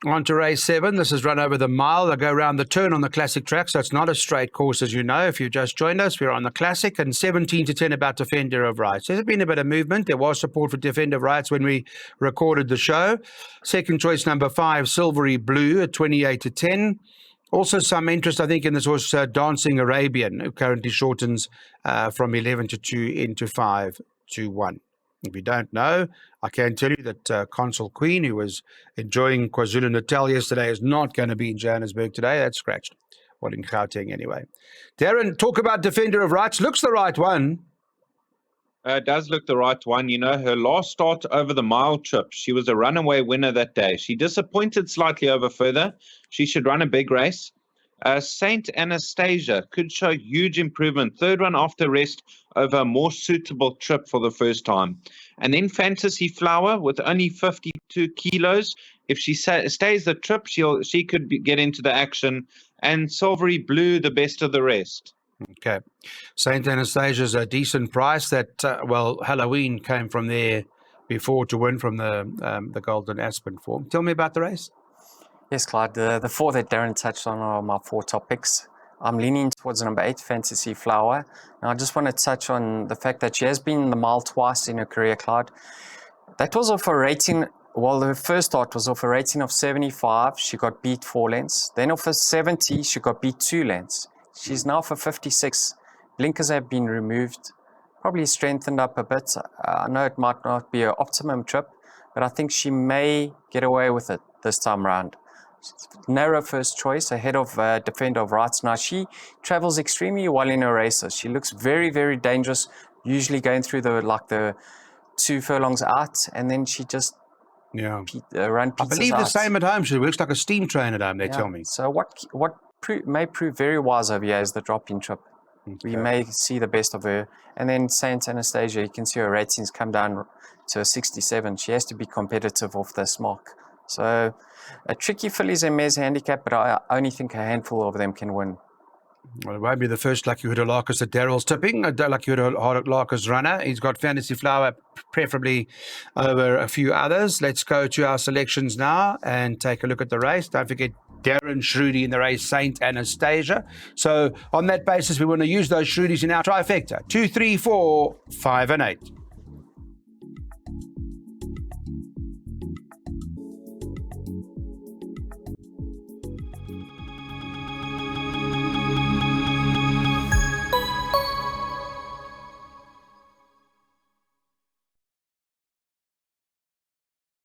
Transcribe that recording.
On to race 7. This is run over the mile. They go around the turn on the classic track, so it's not a straight course, as you know. If you've just joined us, we're on the classic, and 17 to 10 about Defender of Rights. There's been a bit of movement. There was support for Defender of Rights when we recorded the show. Second choice, number 5, Silvery Blue at 28 to 10. Also some interest, I think, in this horse, Dancing Arabian, who currently shortens from 11 to 2 into 5 to 1. If you don't know, I can tell you that Consul Queen, who was enjoying KwaZulu-Natal yesterday, is not going to be in Johannesburg today. That's scratched. Well, in Gauteng anyway. Darren, talk about Defender of Rights. Looks the right one. It does look the right one. You know, her last start over the mile trip, she was a runaway winner that day. She disappointed slightly over further. She should run a big race. Saint Anastasia could show huge improvement. Third one after rest over a more suitable trip for the first time. And then Fantasy Flower with only 52 kilos. If she stays the trip, she could get into the action. And Silvery Blue, the best of the rest. Okay. Saint Anastasia's a decent price. That, Halloween came from there before to win from the Golden Aspen form. Tell me about the race. Yes, Clyde. The 4 that Darren touched on are my 4 topics. I'm leaning towards number 8, Fantasy Flower. Now, I just want to touch on the fact that she has been in the mile twice in her career, Clyde. That was off a rating, her first start was off a rating of 75. She got beat 4 lengths. Then off a 70, she got beat 2 lengths. She's now for 56. Blinkers have been removed, probably strengthened up a bit. I know it might not be an optimum trip, but I think she may get away with it this time around. Narrow first choice ahead of Defender of Rights. Now, she travels extremely well in her races. She looks very, very dangerous, usually going through the 2 furlongs out, and then she just run pizzas I believe the same at home. She works like a steam train at home, they tell me. So what may prove very wise over here is the drop-in trip. Okay. We may see the best of her. And then Saint Anastasia, you can see her ratings come down to a 67. She has to be competitive off this mark. So a tricky fillies and mares handicap, but I only think a handful of them can win. Well, it won't be the first Lucky Hoodalakis that Darryl's tipping. Lucky Hoodalakis runner. He's got Fantasy Flower, preferably over a few others. Let's go to our selections now and take a look at the race. Don't forget Darren Shrudy in the race, Saint Anastasia. So on that basis, we want to use those Shrudies in our trifecta. 2, 3, 4, 5 and 8.